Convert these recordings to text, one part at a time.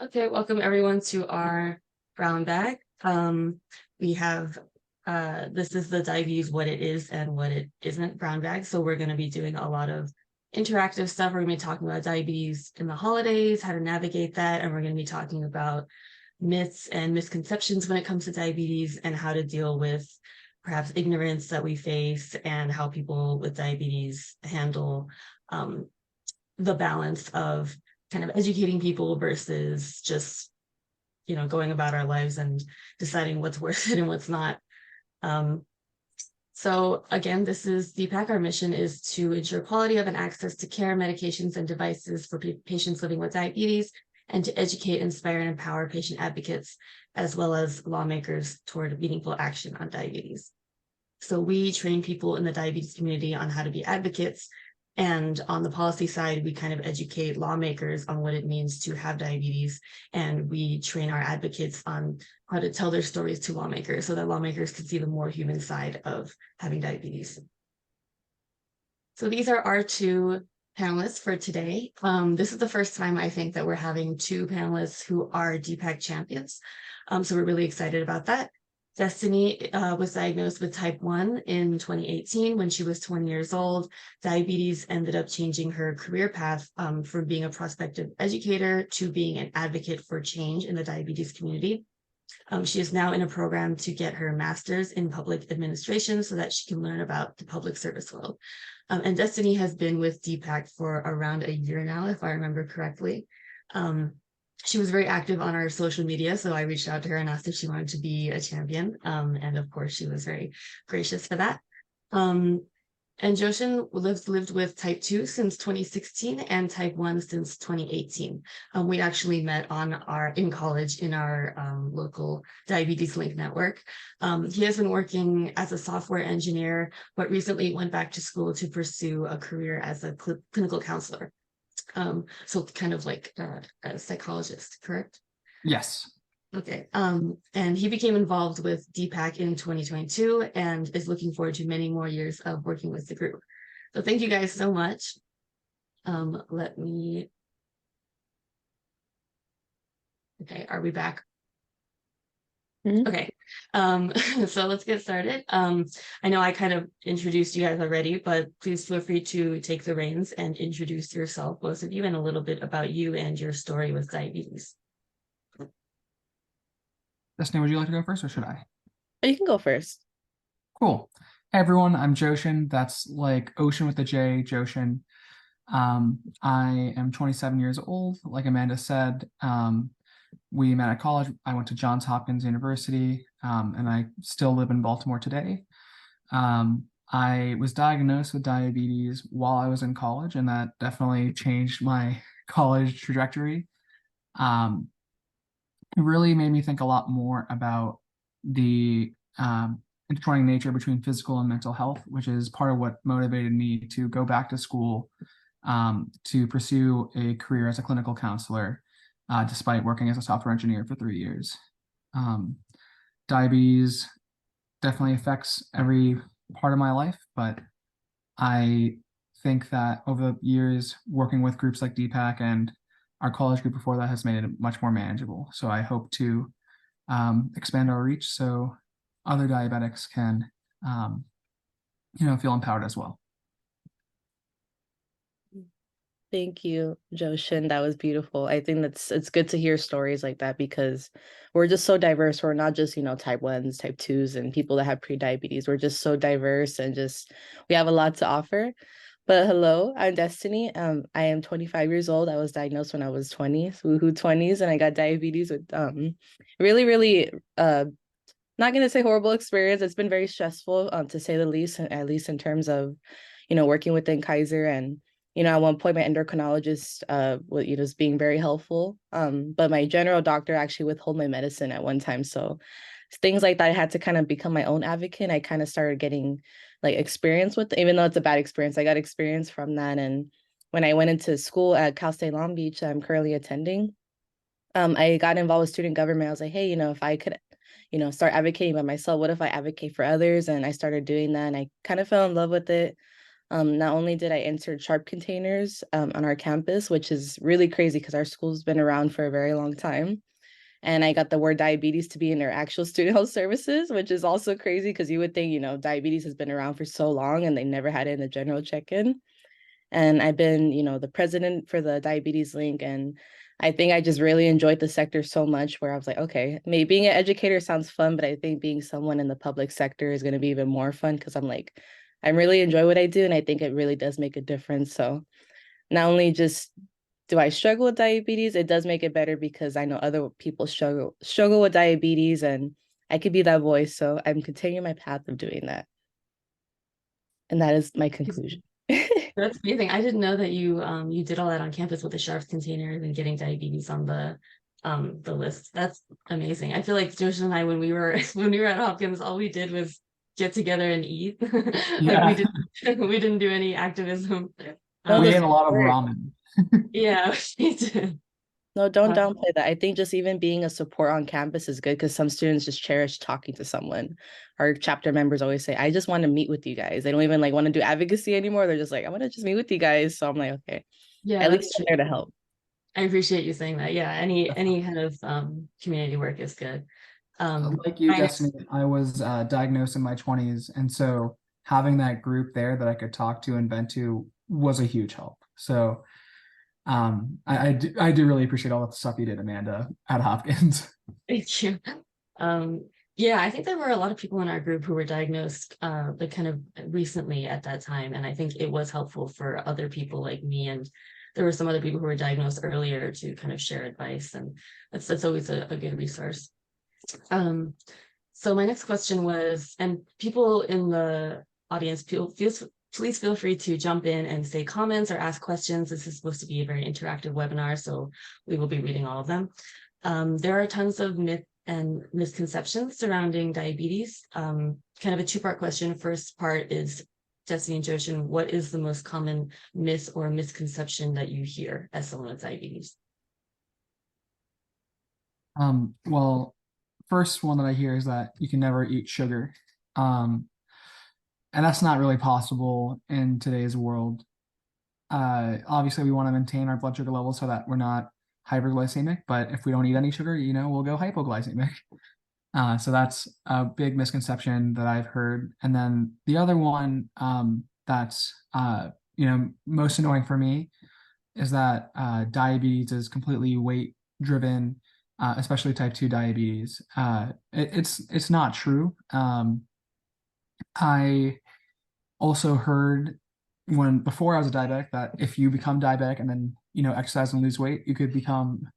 Okay, welcome everyone to our brown bag. We have this is the diabetes, what it is and what it isn't brown bag. So we're going to be doing a lot of interactive stuff. We're going to be talking about diabetes in the holidays, how to navigate that, and we're going to be talking about myths and misconceptions when it comes to diabetes and how to deal with perhaps ignorance that we face and how people with diabetes handle the balance of kind of educating people versus just going about our lives and deciding what's worth it and what's not. So again, this is DPAC. Our mission is to ensure quality of and access to care, medications, and devices for patients living with diabetes, and to educate, inspire, and empower patient advocates, as well as lawmakers toward meaningful action on diabetes. So we train people in the diabetes community on how to be advocates. And on the policy side, we kind of educate lawmakers on what it means to have diabetes. And we train our advocates on how to tell their stories to lawmakers so that lawmakers can see the more human side of having diabetes. So these are our two panelists for today. This is the first time I think that we're having two panelists who are DPAC champions. So we're really excited about that. Destiny was diagnosed with type 1 in 2018 when she was 20 years old. Diabetes ended up changing her career path from being a prospective educator to being an advocate for change in the diabetes community. She is now in a program to get her master's in public administration so that she can learn about the public service world. And Destiny has been with DPAC for around a year now, if I remember correctly. She was very active on our social media, so I reached out to her and asked if she wanted to be a champion. And of course, she was very gracious for that. And Joshan lived with type 2 since 2016 and type 1 since 2018. We actually met in college in our local Diabetes Link network. He has been working as a software engineer, but recently went back to school to pursue a career as a clinical counselor. So kind of like a psychologist, correct? Yes. Okay. And he became involved with DPAC in 2022 and is looking forward to many more years of working with the group. So thank you guys so much. Okay, are we back? Mm-hmm. Okay. So let's get started. I know I kind of introduced you guys already, but please feel free to take the reins and introduce yourself, both of you, and a little bit about you and your story with diabetes. Destiny, would you like to go first or should I? You can go first. Cool. Hey everyone, I'm Joshan. That's like ocean with a J, Joshan. I am 27 years old. Like Amanda said, we met at college. I went to Johns Hopkins University, and I still live in Baltimore today. I was diagnosed with diabetes while I was in college, and that definitely changed my college trajectory. It really made me think a lot more about the intertwining nature between physical and mental health, which is part of what motivated me to go back to school to pursue a career as a clinical counselor, despite working as a software engineer for 3 years. Diabetes definitely affects every part of my life, but I think that over the years, working with groups like DPAC and our college group before that has made it much more manageable. So I hope to expand our reach so other diabetics can, feel empowered as well. Thank you, Joshan. That was beautiful. I think it's good to hear stories like that because we're just so diverse. We're not just, type 1s, type 2s, and people that have pre-diabetes. We're just so diverse and we have a lot to offer. But hello, I'm Destiny. I am 25 years old. I was diagnosed when I was 20, woohoo 20s, and I got diabetes with really, really not going to say horrible experience. It's been very stressful, to say the least, at least in terms of, working within Kaiser. And, at one point, my endocrinologist was being very helpful. But my general doctor actually withheld my medicine at one time. So things like that, I had to kind of become my own advocate. I kind of started getting experience with it, even though it's a bad experience. I got experience from that. And when I went into school at Cal State Long Beach, I'm currently attending, I got involved with student government. I was like, hey, if I could, start advocating by myself, what if I advocate for others? And I started doing that and I kind of fell in love with it. Not only did I insert sharp containers on our campus, which is really crazy because our school's been around for a very long time. And I got the word diabetes to be in their actual student health services, which is also crazy because you would think, diabetes has been around for so long and they never had it in the general check-in. And I've been, the president for the diabetes link. And I think I just really enjoyed the sector so much where I was like, okay, maybe being an educator sounds fun, but I think being someone in the public sector is going to be even more fun because I'm like, I really enjoy what I do. And I think it really does make a difference. So not only just do I struggle with diabetes, it does make it better because I know other people struggle with diabetes and I could be that voice. So I'm continuing my path of doing that. And that is my conclusion. That's amazing. I didn't know that you did all that on campus with the sharps containers and getting diabetes on the list. That's amazing. I feel like Joshan and I, when we were at Hopkins, all we did was get together and eat. Like we didn't do any activism. We ate a lot of ramen. Yeah, we did. No, don't downplay that. I think just even being a support on campus is good because some students just cherish talking to someone. Our chapter members always say, I just want to meet with you guys. They don't even want to do advocacy anymore. They're just like, I want to just meet with you guys. So I'm like, okay, yeah, at least I'm there to help. I appreciate you saying that. Yeah, any kind of community work is good. Like you, Destiny, I was diagnosed in my 20s. And so having that group there that I could talk to and vent to was a huge help. So I do really appreciate all the stuff you did, Amanda, at Hopkins. Thank you. Yeah, I think there were a lot of people in our group who were diagnosed like kind of recently at that time. And I think it was helpful for other people like me. And there were some other people who were diagnosed earlier to kind of share advice. And that's always a good resource. So my next question was, and people in the audience, please feel free to jump in and say comments or ask questions. This is supposed to be a very interactive webinar, so we will be reading all of them. There are tons of myth and misconceptions surrounding diabetes. Kind of a two-part question. First part is, Destiny and Joshan, what is the most common myth or misconception that you hear as someone with diabetes? Well, first one that I hear is that you can never eat sugar. And that's not really possible in today's world. Obviously, we want to maintain our blood sugar levels so that we're not hyperglycemic, but if we don't eat any sugar, we'll go hypoglycemic. So that's a big misconception that I've heard. And then the other one that's most annoying for me is that diabetes is completely weight driven, especially type 2 diabetes. It's not true. I also heard before I was a diabetic that if you become diabetic and then exercise and lose weight, you could become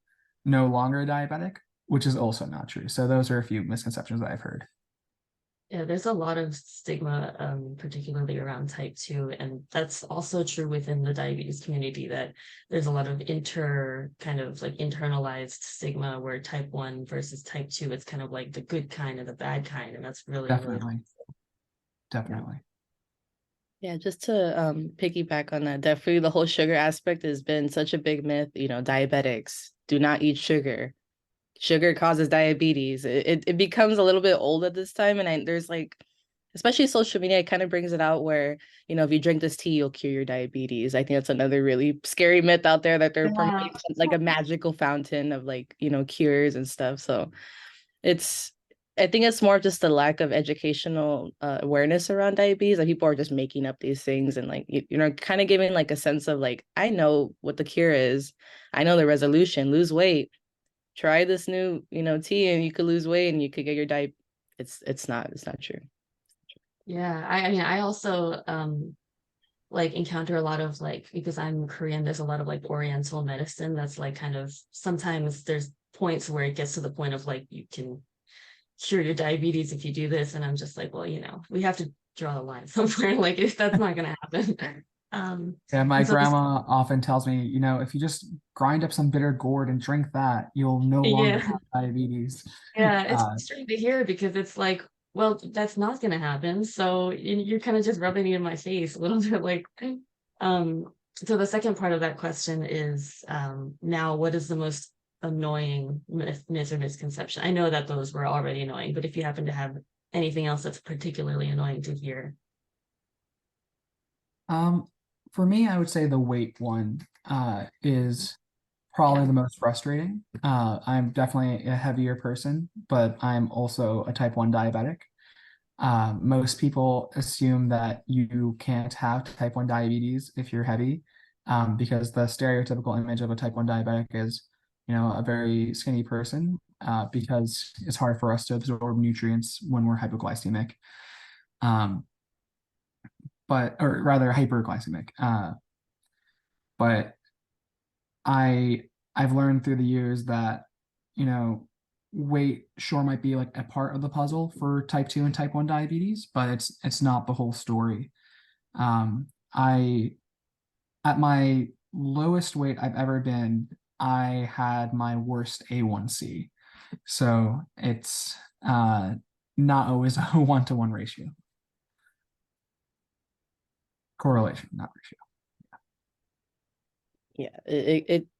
no longer a diabetic, which is also not true. So those are a few misconceptions that I've heard. Yeah, there's a lot of stigma, particularly around type 2, and that's also true within the diabetes community, that there's a lot of internalized stigma where type 1 versus type 2, it's kind of like the good kind and the bad kind, and that's really Definitely. Yeah, just to piggyback on that, definitely the whole sugar aspect has been such a big myth. Diabetics do not eat sugar. Sugar causes diabetes. It becomes a little bit old at this time, and there's especially social media, it kind of brings it out where if you drink this tea, you'll cure your diabetes. I think that's another really scary myth out there that they're promoting like a magical fountain of cures and stuff. So I think it's more just the lack of educational awareness around diabetes, that people are just making up these things and kind of giving a sense of I know what the cure is. I know the resolution, lose weight, try this new, tea and you could lose weight and you could get your diabetes. It's not true. Yeah, I mean, I also encounter a lot of because I'm Korean, there's a lot of Oriental medicine that's kind of, sometimes there's points where it gets to the point of you can cure your diabetes if you do this, and I'm just well, we have to draw the line somewhere. If that's not gonna happen. Yeah, my grandma often tells me, if you just grind up some bitter gourd and drink that, you'll no longer have diabetes. Yeah, it's frustrating to hear because it's well, that's not gonna happen. So you're kind of just rubbing it in my face a little bit. So the second part of that question is, now what is the most annoying myth or misconception? I know that those were already annoying, but if you happen to have anything else that's particularly annoying to hear. For me, I would say the weight one is probably Yeah. the most frustrating. I'm definitely a heavier person, but I'm also a type 1 diabetic. Most people assume that you can't have type 1 diabetes if you're heavy, because the stereotypical image of a type 1 diabetic is, a very skinny person, because it's hard for us to absorb nutrients when we're hypoglycemic, um, or rather hyperglycemic. But I I've learned through the years that, you know, weight sure might be like a part of the puzzle for type 2 and type 1 diabetes, but it's not the whole story. I At my lowest weight I've ever been, I had my worst A1C. So it's not always a 1-to-1 ratio. Correlation, not ratio. Yeah,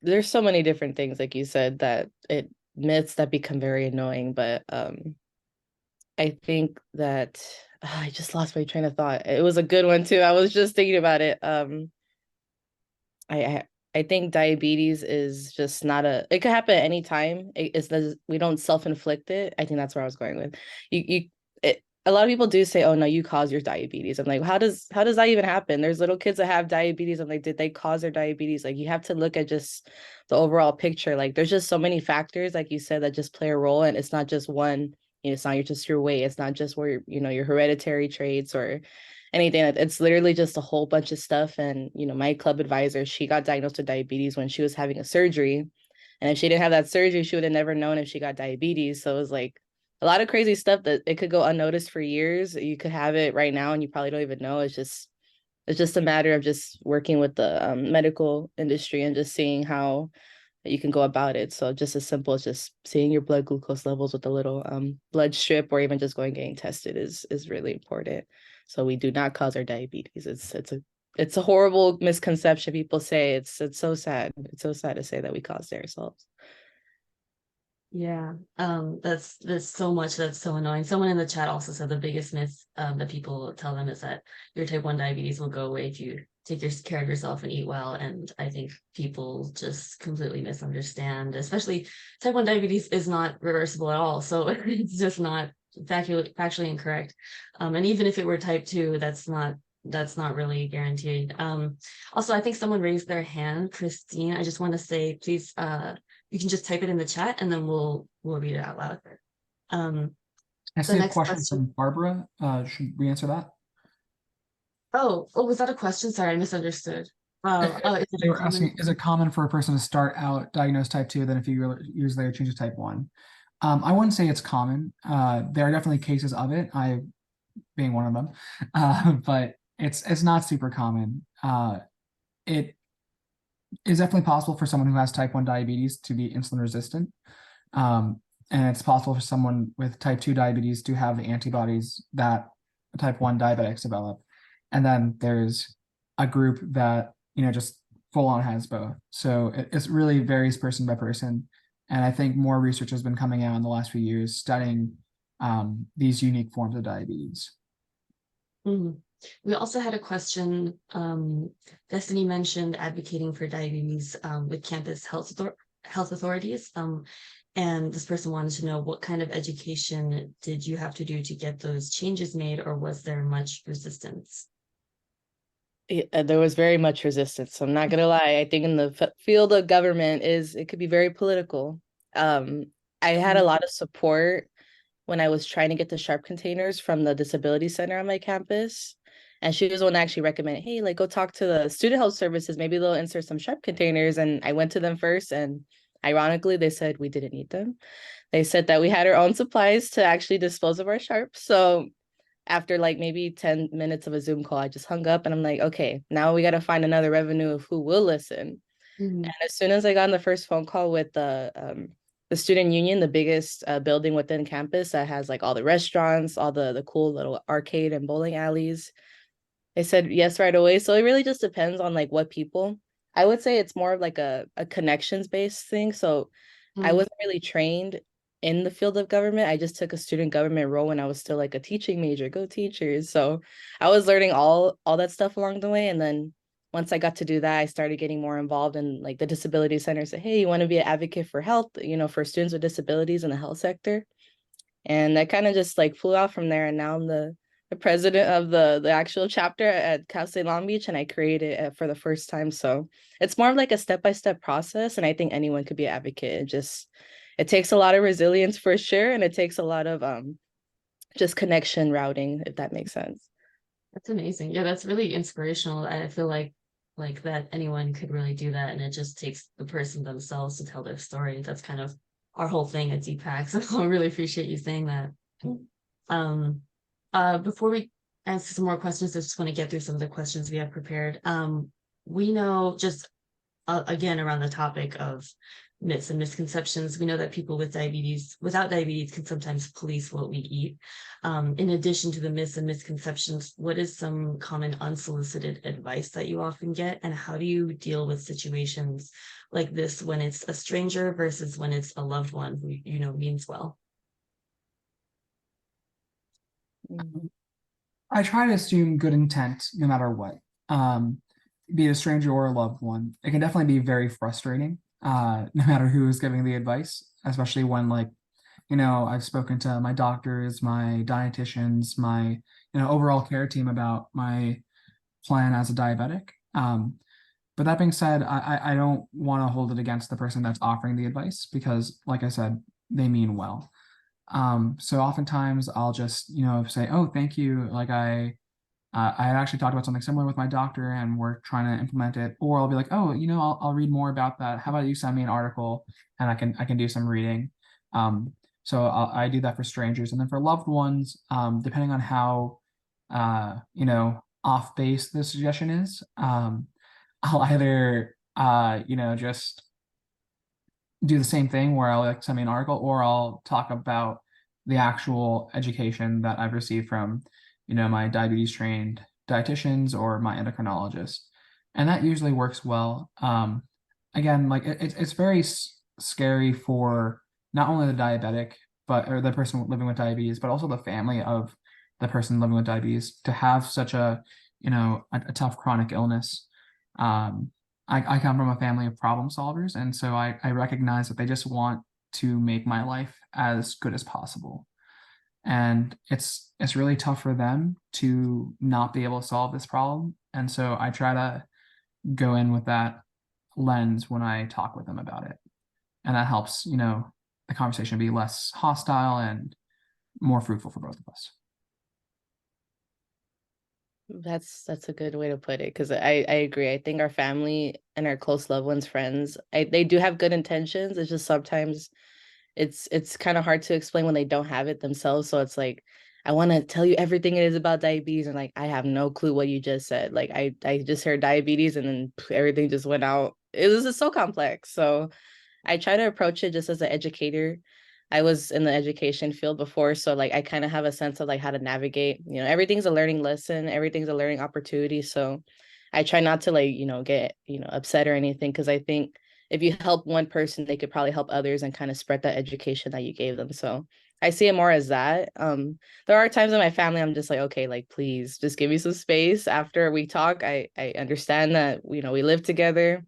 there's so many different things, like you said, that it myths that become very annoying, but I think that I just lost my train of thought. It was a good one too. I was just thinking about it. I I think diabetes is just not a. It could happen at any time. We don't self-inflict it. I think that's where I was going with. A lot of people do say, "Oh no, you cause your diabetes." I'm like, how does that even happen? There's little kids that have diabetes. I'm like, did they cause their diabetes? Like, you have to look at just the overall picture. Like, there's just so many factors, like you said, that just play a role, and it's not just one. It's not just your weight. It's not just where your hereditary traits or anything. It's literally just a whole bunch of stuff. And my club advisor, she got diagnosed with diabetes when she was having a surgery, and if she didn't have that surgery, she would have never known if she got diabetes. So it was like a lot of crazy stuff that it could go unnoticed for years. You could have it right now and you probably don't even know. It's just a matter of just working with the medical industry and just seeing how you can go about it. So just as simple as just seeing your blood glucose levels with a little blood strip, or even just going getting tested is really important. So we do not cause our diabetes. It's a horrible misconception. People say it's so sad. It's so sad to say that we caused it ourselves. Yeah, that's so much that's so annoying. Someone in the chat also said the biggest myth that people tell them is that your type 1 diabetes will go away if you take care of yourself and eat well. And I think people just completely misunderstand, especially type 1 diabetes is not reversible at all. So it's just not factually incorrect. And even if it were type 2, that's not really guaranteed. Also, I think someone raised their hand, Christine. I just want to say, please, you can just type it in the chat and then we'll read it out loud. I The see a next question question. from Barbara. Should we answer that? Oh, was that a question? Sorry, I misunderstood. Is it They a were common? asking, is it common for a person to start out diagnosed type 2, then a few years later change to type 1? I wouldn't say it's common. There are definitely cases of it, I being one of them, but it's not super common. It is definitely possible for someone who has type 1 diabetes to be insulin resistant. And it's possible for someone with type 2 diabetes to have the antibodies that type 1 diabetics develop. And then there's a group that, just full on has both. So it really varies person by person. And I think more research has been coming out in the last few years studying these unique forms of diabetes. Mhm. We also had a question. Destiny mentioned advocating for diabetes with campus health authorities. And this person wanted to know, what kind of education did you have to do to get those changes made, or was there much resistance? There was very much resistance. So I'm not gonna lie. I think in the field of government it could be very political. I had a lot of support when I was trying to get the sharp containers from the disability center on my campus. And she was the one that actually recommended, hey, like, go talk to the student health services. Maybe they'll insert some sharp containers. And I went to them first, and ironically, they said we didn't need them. They said that we had our own supplies to actually dispose of our sharps. So after like maybe 10 minutes of a Zoom call, I just hung up and I'm like, okay, now we got to find another revenue of who will listen. Mhm. And as soon as I got on the first phone call with the student union, the biggest building within campus that has like all the restaurants, all the cool little arcade and bowling alleys, they said yes right away. So it really just depends on like what people. I would say it's more of like a connections based thing. So I Mhm. wasn't really trained in the field of government. I just took a student government role when I was still like a teaching major. Go teachers. So I was learning all that stuff along the way. And then once I got to do that, I started getting more involved in like the disability center. Say, hey, you want to be an advocate for health, for students with disabilities in the health sector? And I kind of just like flew out from there. And now I'm the president of the actual chapter at Cal State Long Beach, and I created it for the first time. So it's more of like a step-by-step process. And I think anyone could be an advocate. It takes a lot of resilience for sure. And it takes a lot of just connection routing, if that makes sense. That's amazing. Yeah, that's really inspirational. I feel like that anyone could really do that, and it just takes the person themselves to tell their story. That's kind of our whole thing at DPAC. So I really appreciate you saying that. Um, before we answer some more questions, I just want to get through some of the questions we have prepared. We know just again around the topic of myths and misconceptions, we know that people without diabetes can sometimes police what we eat. In addition to the myths and misconceptions, what is some common unsolicited advice that you often get, and how do you deal with situations like this when it's a stranger versus when it's a loved one who means well? I try to assume good intent no matter what. Be it a stranger or a loved one. It can definitely be very frustrating, no matter who is giving the advice, especially when I've spoken to my doctors, my dietitians, my overall care team about my plan as a diabetic. But that being said, I don't want to hold it against the person that's offering the advice because, like I said, they mean well. So oftentimes I'll just say, oh, thank you. Like I had actually talked about something similar with my doctor and we're trying to implement it. Or I'll be like, oh, I'll read more about that. How about you send me an article and I can do some reading. So I do that for strangers. And then for loved ones, depending on how, off base the suggestion is, I'll either, just do the same thing where I'll like send me an article or I'll talk about the actual education that I've received from my diabetes trained dietitians or my endocrinologist, and that usually works well. Again, like it's very scary for not only the diabetic or the person living with diabetes, but also the family of the person living with diabetes to have such a tough chronic illness. I come from a family of problem solvers, and so I recognize that they just want to make my life as good as possible. And it's really tough for them to not be able to solve this problem. And so I try to go in with that lens when I talk with them about it. And that helps, the conversation be less hostile and more fruitful for both of us. That's a good way to put it, because I agree. I think our family and our close loved ones, friends, they do have good intentions. It's just sometimes it's kind of hard to explain when they don't have it themselves. So it's like, I want to tell you everything it is about diabetes, and like I have no clue what you just said. Like I just heard diabetes and then everything just went out. It was just so complex. So I try to approach it just as an educator. I was in the education field before, so like I kind of have a sense of like how to navigate. Everything's a learning lesson, everything's a learning opportunity. So I try not to like, get, upset or anything, because I think if you help one person, they could probably help others and kind of spread that education that you gave them. So I see it more as that. There are times in my family I'm just like, okay, like please just give me some space. After we talk, I understand that, we live together,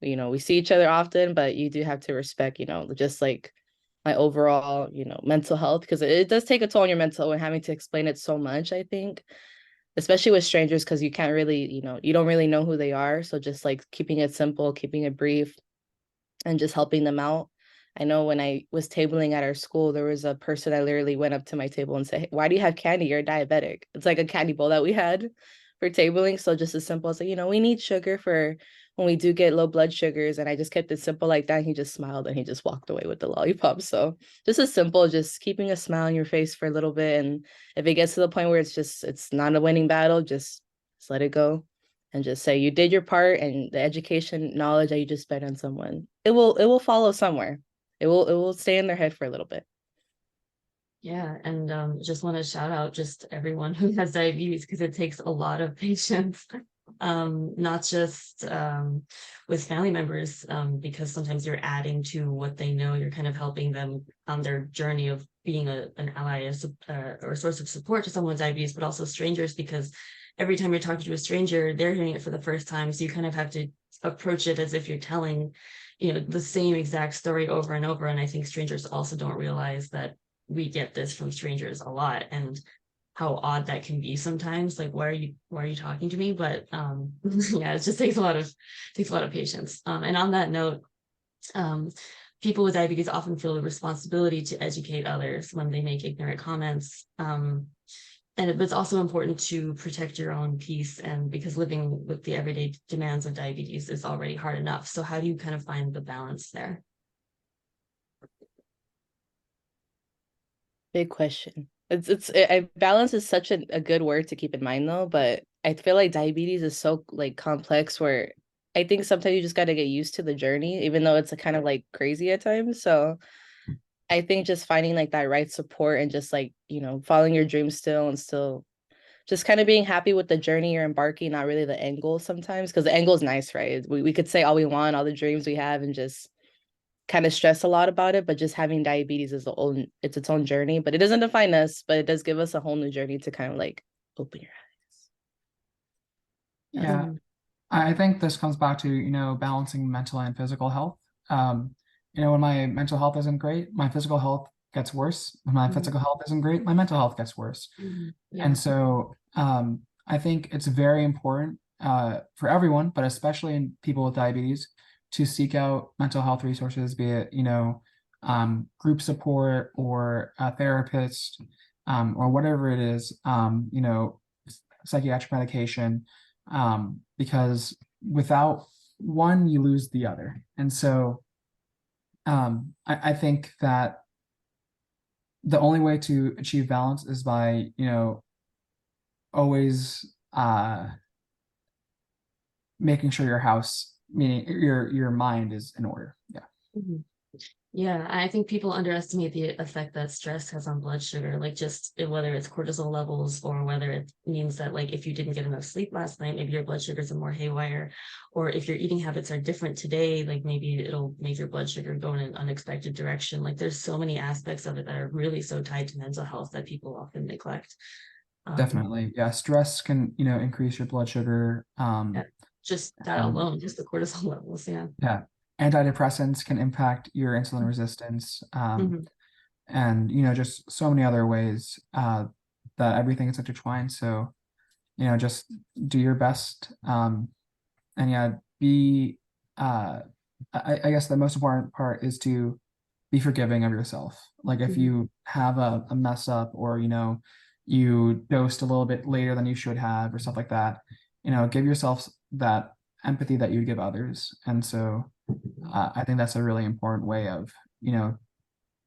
we see each other often, but you do have to respect, just like my overall, mental health, because it does take a toll on your mental and having to explain it so much, I think, especially with strangers, because you can't really, you don't really know who they are. So just like keeping it simple, keeping it brief, and just helping them out. I know when I was tabling at our school, there was a person that literally went up to my table and said, hey, why do you have candy? You're diabetic. It's like a candy bowl that we had for tabling. So just as simple as, we need sugar for when we do get low blood sugars. And I just kept it simple like that. And he just smiled and he just walked away with the lollipop. So just as simple, just keeping a smile on your face for a little bit. And if it gets to the point where it's not a winning battle, just let it go. And just say you did your part, and the education knowledge that you just spent on someone, it will follow somewhere. It will stay in their head for a little bit. Yeah, and just want to shout out just everyone who has diabetes, because it takes a lot of patience. not just with family members, because sometimes you're adding to what they know. You're kind of helping them on their journey of being an ally, or a source of support to someone with diabetes, but also strangers, because every time you're talking to a stranger, they're hearing it for the first time. So you kind of have to approach it as if you're telling, the same exact story over and over. And I think strangers also don't realize that we get this from strangers a lot, and how odd that can be sometimes. Like, why are you talking to me? But yeah, it just takes a lot of patience. And on that note, people with diabetes often feel the responsibility to educate others when they make ignorant comments. And it's also important to protect your own peace, and because living with the everyday demands of diabetes is already hard enough. So how do you kind of find the balance there? Big question. Balance is such a good word to keep in mind though, but I feel like diabetes is so like complex where I think sometimes you just got to get used to the journey, even though it's a kind of like crazy at times. So I think just finding like that right support and just like, following your dreams still and still just kind of being happy with the journey you're embarking, not really the end goal sometimes, because the end goal is nice, right? We could say all we want, all the dreams we have, and just kind of stress a lot about it, but just having diabetes is its own journey, but it doesn't define us, but it does give us a whole new journey to kind of like open your eyes. Yeah, I think this comes back to, balancing mental and physical health. When my mental health isn't great, my physical health gets worse. When my physical health isn't great, my mental health gets worse. Yeah. And so I think it's very important for everyone, but especially in people with diabetes, to seek out mental health resources, be it, group support or a therapist, or whatever it is, psychiatric medication, because without one, you lose the other. And so I think that the only way to achieve balance is by, always making sure your house, meaning your mind, is in order. Yeah. Mhm. Yeah, I think people underestimate the effect that stress has on blood sugar, like just whether it's cortisol levels, or whether it means that, like, if you didn't get enough sleep last night, maybe your blood sugars are more haywire, or if your eating habits are different today, like maybe it'll make your blood sugar go in an unexpected direction. Like, there's so many aspects of it that are really so tied to mental health that people often neglect. Definitely. Yeah. Stress can, increase your blood sugar. Yeah, just that alone, just the cortisol levels. Yeah. Yeah. Antidepressants can impact your insulin resistance. Mhm. And, just so many other ways that everything is intertwined. So, just do your best. And yeah, be, I guess the most important part is to be forgiving of yourself. Like, if Mhm. you have a mess up, or, you dosed a little bit later than you should have, or stuff like that, give yourself that empathy that you'd give others. And so I think that's a really important way of,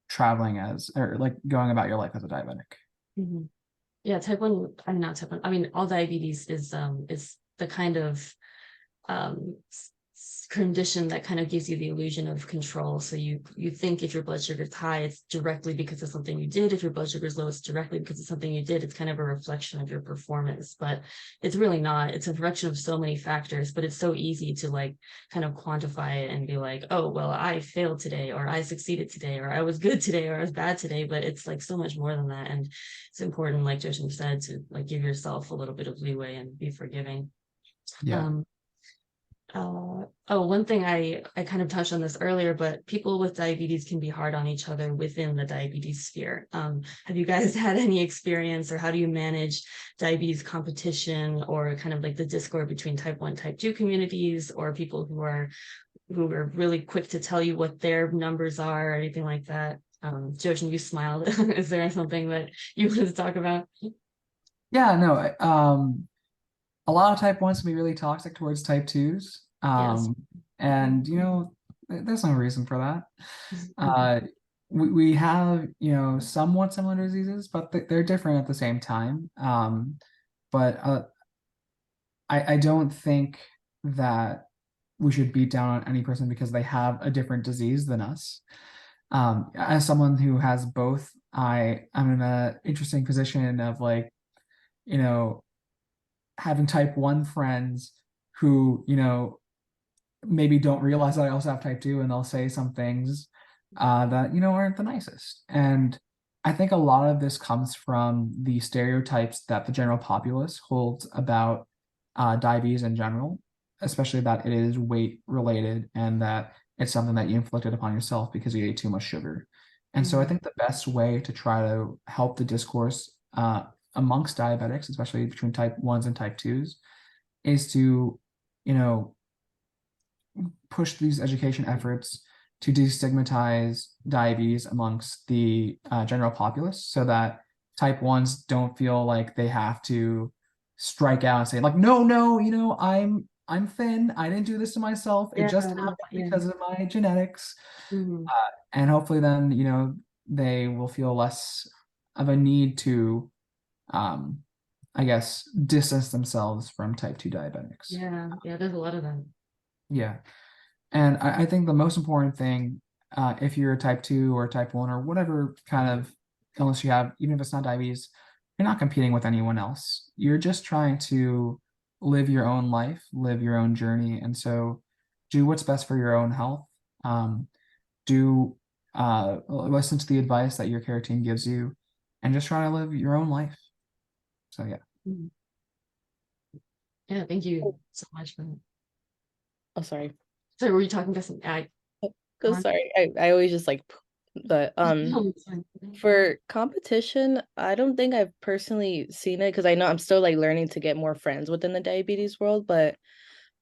traveling or like going about your life as a diabetic. Mhm. Yeah, type 1, I mean, not type 1, I mean, all diabetes is the kind of condition that kind of gives you the illusion of control. So you think if your blood sugar is high, it's directly because of something you did. If your blood sugar is low, it's directly because of something you did. It's kind of a reflection of your performance, but it's really not. It's a reflection of so many factors, but it's so easy to like kind of quantify it and be like, oh, well, I failed today, or I succeeded today, or I was good today, or I was bad today. But it's like so much more than that. And it's important, like Joshan said, to like give yourself a little bit of leeway and be forgiving. Yeah. One thing I kind of touched on this earlier, but people with diabetes can be hard on each other within the diabetes sphere. Have you guys had any experience, or how do you manage diabetes competition, or kind of like the discord between type 1, type 2 communities, or people who are really quick to tell you what their numbers are, or anything like that? Joshan, you smiled. Is there something that you want to talk about? Yeah, no, a lot of type 1s can be really toxic towards type 2s. Yes. And there's no reason for that. We have, somewhat similar diseases, but they're different at the same time. But I don't think that we should beat down on any person because they have a different disease than us. As someone who has both, I'm in an interesting position of, like, having type 1 friends who, maybe don't realize that I also have type 2, and they'll say some things that, aren't the nicest. And I think a lot of this comes from the stereotypes that the general populace holds about diabetes in general, especially that it is weight related and that it's something that you inflicted upon yourself because you ate too much sugar. And so I think the best way to try to help the discourse amongst diabetics, especially between type 1s and type 2s, is to, push these education efforts to destigmatize diabetes amongst the general populace, so that type 1s don't feel like they have to strike out and say like, no, I'm thin, I didn't do this to myself, it just happened because of my genetics. And hopefully then, they will feel less of a need to I guess distance themselves from type 2 diabetics. Yeah, there's a lot of them. Yeah. And I think the most important thing, if you're a type 2 or type 1 or whatever kind of illness you have, even if it's not diabetes, you're not competing with anyone else. You're just trying to live your own life, live your own journey. And so do what's best for your own health. Do listen to the advice that your care team gives you, and just try to live your own life. So yeah. Yeah, thank you so much for that. Oh, sorry. So were you talking about something? Oh, sorry. I always just like, but for competition, I don't think I've personally seen it, because I know I'm still like learning to get more friends within the diabetes world, but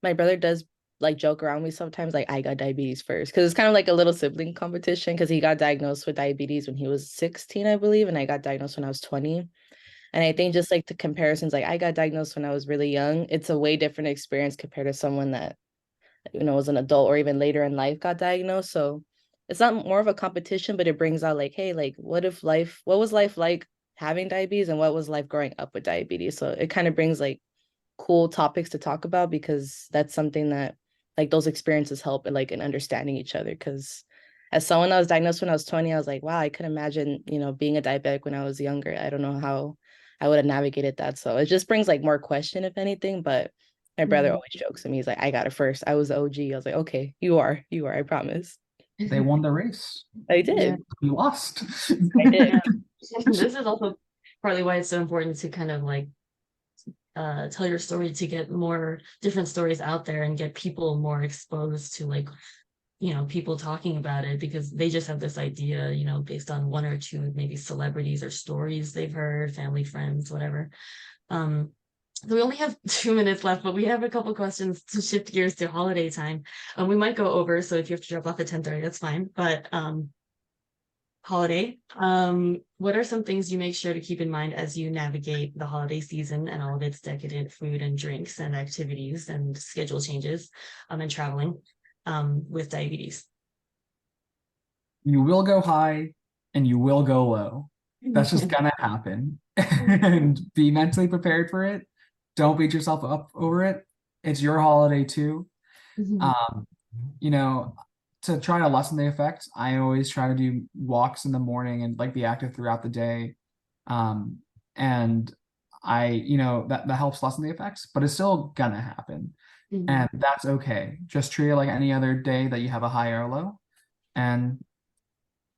my brother does like joke around me sometimes like I got diabetes first, because it's kind of like a little sibling competition, because he got diagnosed with diabetes when he was 16, I believe, and I got diagnosed when I was 20. And I think just like the comparisons, like I got diagnosed when I was really young, it's a way different experience compared to someone that, was an adult or even later in life got diagnosed. So it's not more of a competition, but it brings out like, hey, like what was life like having diabetes, and what was life growing up with diabetes? So it kind of brings like cool topics to talk about, because that's something that like those experiences help in like in understanding each other. Because as someone that was diagnosed when I was 20, I was like, wow, I could imagine, being a diabetic when I was younger. I don't know how I would have navigated that. So it just brings like more question, if anything. But my brother always jokes at me. He's like, I got it first. I was the OG. I was like, okay, you are, I promise. They won the race. I did. Yeah. You lost. I did. Yeah. This is also partly why it's so important to kind of like tell your story, to get more different stories out there and get people more exposed to like, people talking about it, because they just have this idea, based on one or two maybe celebrities or stories they've heard, family, friends, whatever. So we only have 2 minutes left, but we have a couple questions to shift gears to holiday time. We might go over, so if you have to drop off at 10:30, that's fine. But holiday, what are some things you make sure to keep in mind as you navigate the holiday season and all of its decadent food and drinks and activities and schedule changes, and traveling with diabetes? You will go high and you will go low. That's just gonna happen. And be mentally prepared for it. Don't beat yourself up over it. It's your holiday too. To try to lessen the effects, I always try to do walks in the morning and like be active throughout the day. And that helps lessen the effects, but it's still gonna happen. And that's okay. Just treat it like any other day that you have a high or a low, and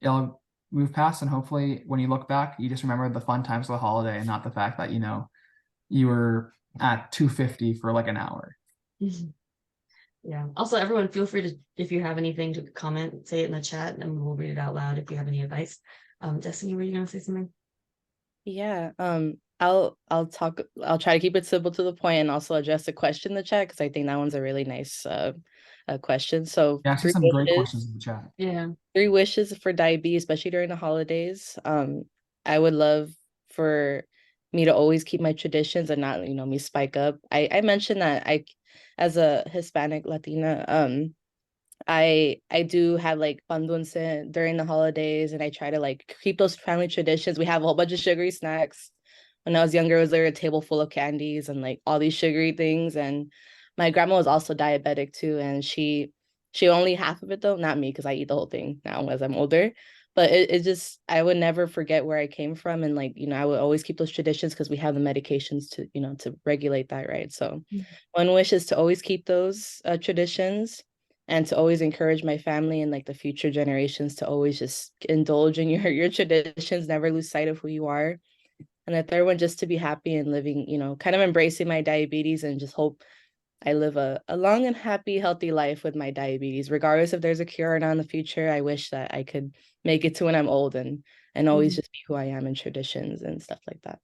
it'll move past. And hopefully when you look back, you just remember the fun times of the holiday and not the fact that, you were at 250 for like an hour. Yeah. Also, everyone, feel free to, if you have anything to comment, say it in the chat and we'll read it out loud if you have any advice. Destiny, were you going to say something? Yeah. I'll try to keep it simple to the point, and also address a question in the chat, because I think that one's a really nice question. So Yeah, I see some great questions in the chat. Yeah. 3 wishes for diabetes, especially during the holidays. I would love for me to always keep my traditions and not, me spike up. I mentioned that as a Hispanic Latina, I do have like pan dulce during the holidays, and I try to like keep those family traditions. We have a whole bunch of sugary snacks. When I was younger, it was like a table full of candies and like all these sugary things. And my grandma was also diabetic too, and she only half of it though, not me, because I eat the whole thing now as I'm older. but it just, I would never forget where I came from. And like, I would always keep those traditions because we have the medications to, to regulate that, right? So one wish is to always keep those traditions, and to always encourage my family and like the future generations to always just indulge in your traditions, never lose sight of who you are. And the third one, just to be happy and living, kind of embracing my diabetes, and just hope I live a long and happy, healthy life with my diabetes, regardless if there's a cure or not in the future. I wish that I could make it to when I'm old, and always just be who I am in traditions and stuff like that.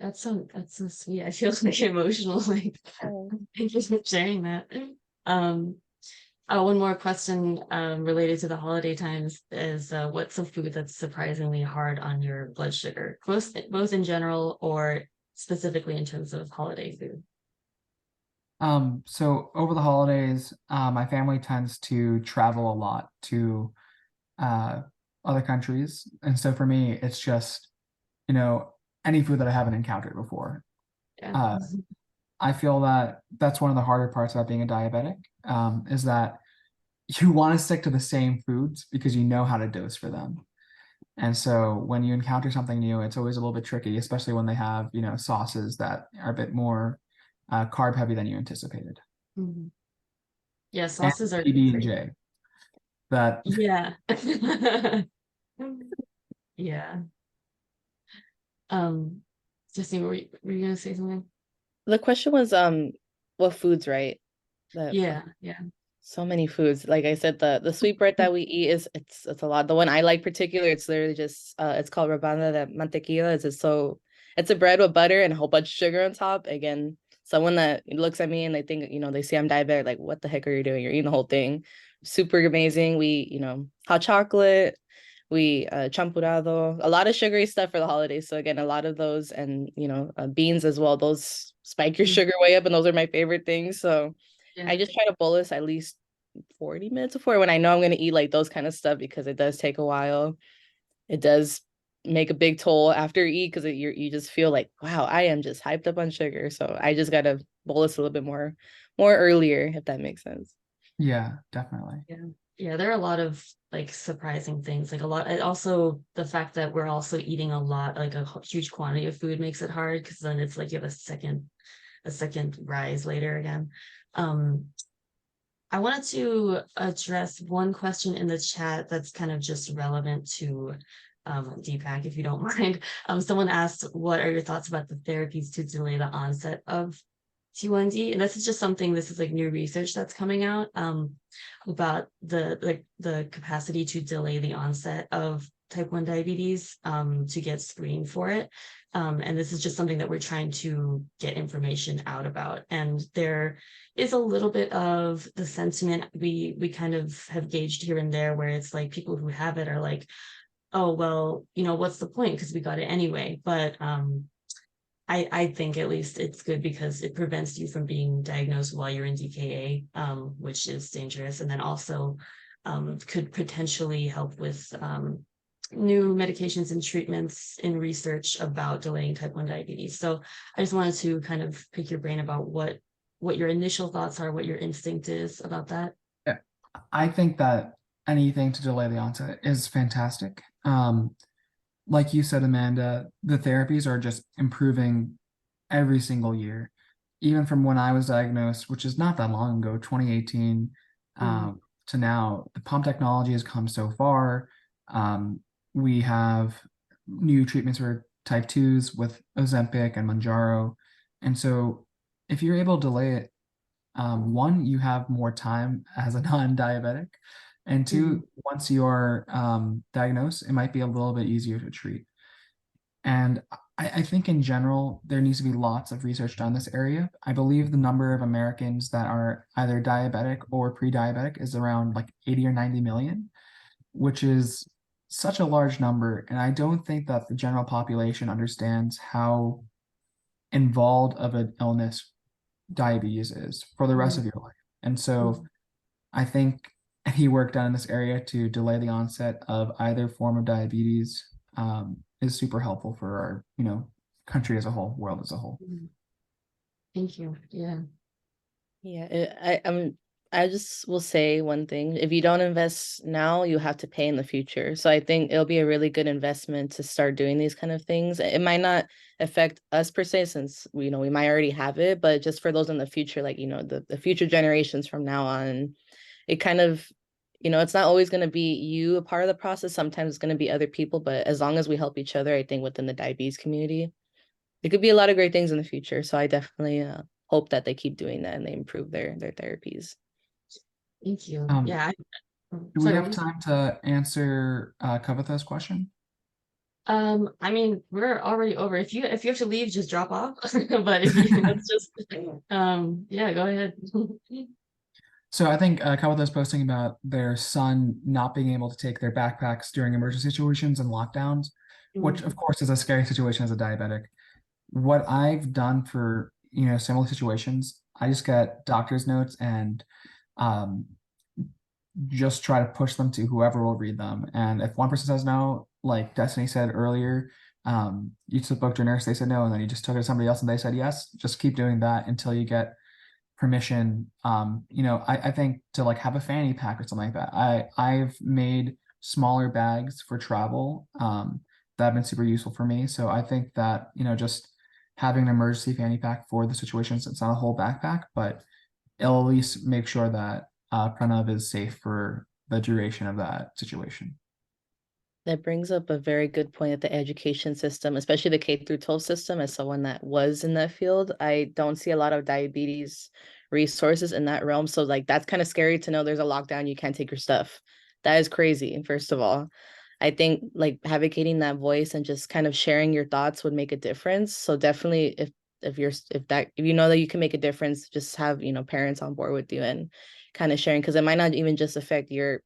That's so sweet. I feel like emotional. Like, Oh. thank you for sharing that. Um, one more question related to the holiday times is what's a food that's surprisingly hard on your blood sugar, both in general or specifically in terms of holiday food? So over the holidays, my family tends to travel a lot to uh, other countries. And so for me, it's just, any food that I haven't encountered before. Yeah. Uh, I feel that that's one of the harder parts about being a diabetic, is that you want to stick to the same foods because you know how to dose for them. And so when you encounter something new, it's always a little bit tricky, especially when they have, sauces that are a bit more carb heavy than you anticipated. Mhm. Yeah, And sauces are PB and great. J. That Yeah. Yeah. Um, Justine, were you gonna say something? The question was, what foods, right? That Yeah, yeah. So many foods. Like I said, the sweetbread that we eat is it's a lot. The one I like particular, it's literally just it's called rabanda de mantequilla. It's a bread with butter and a whole bunch of sugar on top. Again, someone that looks at me and they think, they see I'm diabetic, like, what the heck are you doing? You're eating the whole thing. Super amazing. We, hot chocolate, we champurrado, a lot of sugary stuff for the holidays. So again, a lot of those, and beans as well. Those spike your Mm. sugar way up, and those are my favorite things. So Yeah. I just try to bolus at least 40 minutes before, when I know I'm going to eat like those kind of stuff, because it does take a while. It does make a big toll after you eat, because you just feel like, wow, I am just hyped up on sugar. So I just got to bolus a little bit more earlier, if that makes sense. Yeah, definitely. Yeah. Yeah, there are a lot of like surprising things. Like a lot, and also the fact that we're also eating a lot, like a huge quantity of food makes it hard because then it's like you have a second rise later again. Um, I wanted to address one question in the chat that's kind of just relevant to DPAC, if you don't mind. Someone asked, what are your thoughts about the therapies to delay the onset of T1D? And this is like new research that's coming out about the capacity to delay the onset of type 1 diabetes to get screened for it. And this is just something that we're trying to get information out about. And there is a little bit of the sentiment we kind of have gauged here and there, where it's like people who have it are like, oh, well, what's the point? Because we got it anyway. But I think at least it's good because it prevents you from being diagnosed while you're in DKA, which is dangerous. And then also could potentially help with new medications and treatments in research about delaying type 1 diabetes. So I just wanted to kind of pick your brain about what your initial thoughts are, what your instinct is about that. Yeah, I think that anything to delay the onset is fantastic. Like you said, Amanda, the therapies are just improving every single year. Even from when I was diagnosed, which is not that long ago, 2018, to now, the pump technology has come so far. We have new treatments for type 2s with Ozempic and Mounjaro. And so if you're able to delay it, one, you have more time as a non-diabetic. And two, once you're diagnosed, it might be a little bit easier to treat. And I think in general, there needs to be lots of research done in this area. I believe the number of Americans that are either diabetic or pre-diabetic is around like 80 or 90 million, which is such a large number. And I don't think that the general population understands how involved of an illness diabetes is for the rest of your life. And so I think any work done in this area to delay the onset of either form of diabetes is super helpful for our, country as a whole, world as a whole. Thank you. Yeah. Yeah, I'm I just will say one thing. If you don't invest now, you have to pay in the future. So I think it'll be a really good investment to start doing these kind of things. It might not affect us per se, since we might already have it, but just for those in the future, like, the future generations from now on, it kind of, it's not always going to be you a part of the process. Sometimes it's going to be other people, but as long as we help each other, I think within the diabetes community, it could be a lot of great things in the future. So I definitely hope that they keep doing that and they improve their therapies. Thank you. Um, Yeah. do we Sorry, have time to answer Kavitha's question? I mean, we're already over. If you have to leave, just drop off. But if you let's just yeah, go ahead. So I think Kavitha's posting about their son not being able to take their backpacks during emergency situations and lockdowns, which of course is a scary situation as a diabetic. What I've done for, similar situations, I just get doctor's notes and um, just try to push them to whoever will read them. And if one person says no, like Destiny said earlier, you spoke to a nurse, they said no, and then you just took it to somebody else and they said yes. Just keep doing that until you get permission. I think to like have a fanny pack or something like that. I've made smaller bags for travel that have been super useful for me. So I think that, just having an emergency fanny pack for the situations, it's not a whole backpack, but it'll at least make sure that Pranav is safe for the duration of that situation. That brings up a very good point at the education system, especially the K through 12 system. As someone that was in that field, I don't see a lot of diabetes resources in that realm. So like that's kind of scary to know there's a lockdown, you can't take your stuff. That is crazy, first of all. I think like advocating that voice and just kind of sharing your thoughts would make a difference. So definitely if you know that you can make a difference, just have, parents on board with you and kind of sharing, because it might not even just affect your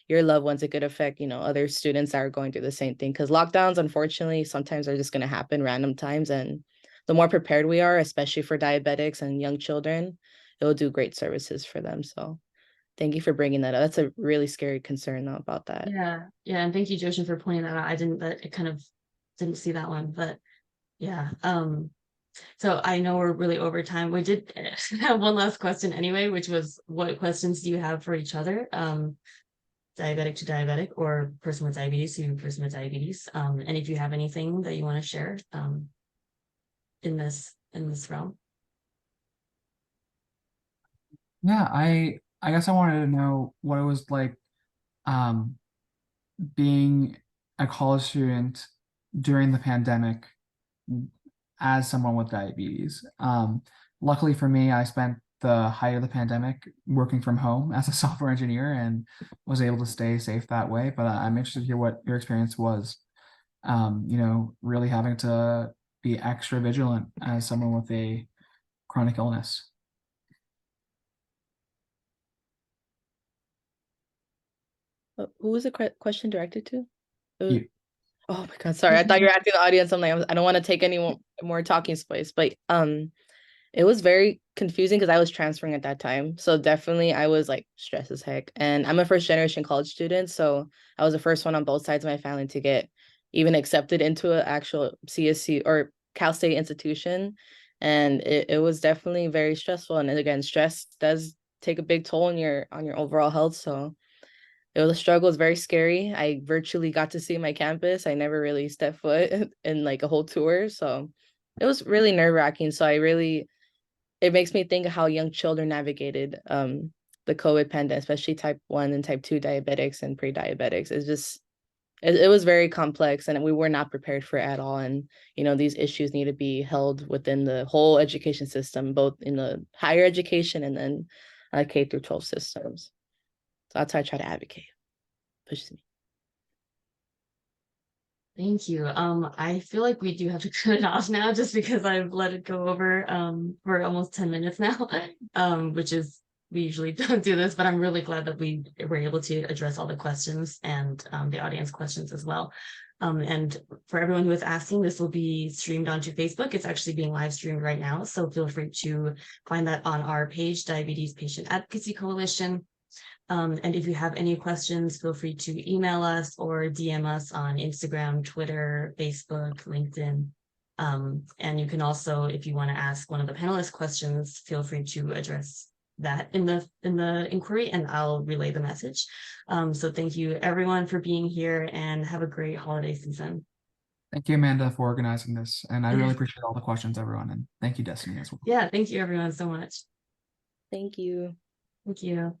loved ones. It could affect, other students that are going through the same thing, because lockdowns, unfortunately, sometimes are just going to happen random times. And the more prepared we are, especially for diabetics and young children, it will do great services for them. So thank you for bringing that up. That's a really scary concern though about that. Yeah, yeah, and thank you, Joshan, for pointing that out. I didn't that it kind of didn't see that one, but yeah. So I know we're really over time. We did have one last question anyway, which was what questions do you have for each other? Diabetic to diabetic, or person with diabetes to person with diabetes. And if you have anything that you want to share in this realm. Yeah, I guess I wanted to know what it was like um, being a college student during the pandemic as someone with diabetes. Luckily for me, I spent the height of the pandemic working from home as a software engineer and was able to stay safe that way. But I'm interested to hear what your experience was, really having to be extra vigilant as someone with a chronic illness. Who was the question directed to? You. Oh my God, sorry. I thought you were asking the audience. I'm like, I don't want to take any more talking space, but it was very confusing because I was transferring at that time. So definitely I was like stressed as heck. And I'm a first generation college student. So I was the first one on both sides of my family to get even accepted into an actual CSC or Cal State institution. And it was definitely very stressful. And again, stress does take a big toll on your overall health. So it was a struggle. It's very scary. I virtually got to see my campus. I never really stepped foot in like a whole tour. So it was really nerve-wracking. So it makes me think of how young children navigated the COVID pandemic, especially type 1 and type 2 diabetics and pre-diabetics. It was very complex and we were not prepared for it at all. And, these issues need to be held within the whole education system, both in the higher education and then K through 12 systems. So that's how I try to advocate. Pushes me. Thank you. I feel like we do have to cut it off now just because I've let it go over for almost 10 minutes now. Which is we usually don't do this, but I'm really glad that we were able to address all the questions and the audience questions as well. And for everyone who is asking, this will be streamed onto Facebook. It's actually being live streamed right now. So feel free to find that on our page, Diabetes Patient Advocacy Coalition. And if you have any questions, feel free to email us or DM us on Instagram, Twitter, Facebook, LinkedIn. And you can also, if you want to ask one of the panelists questions, feel free to address that in the inquiry, and I'll relay the message. So thank you everyone for being here, and have a great holiday season. Thank you, Amanda, for organizing this. And I really appreciate all the questions, everyone. And thank you, Destiny, as well. Yeah, thank you everyone so much. Thank you. Thank you.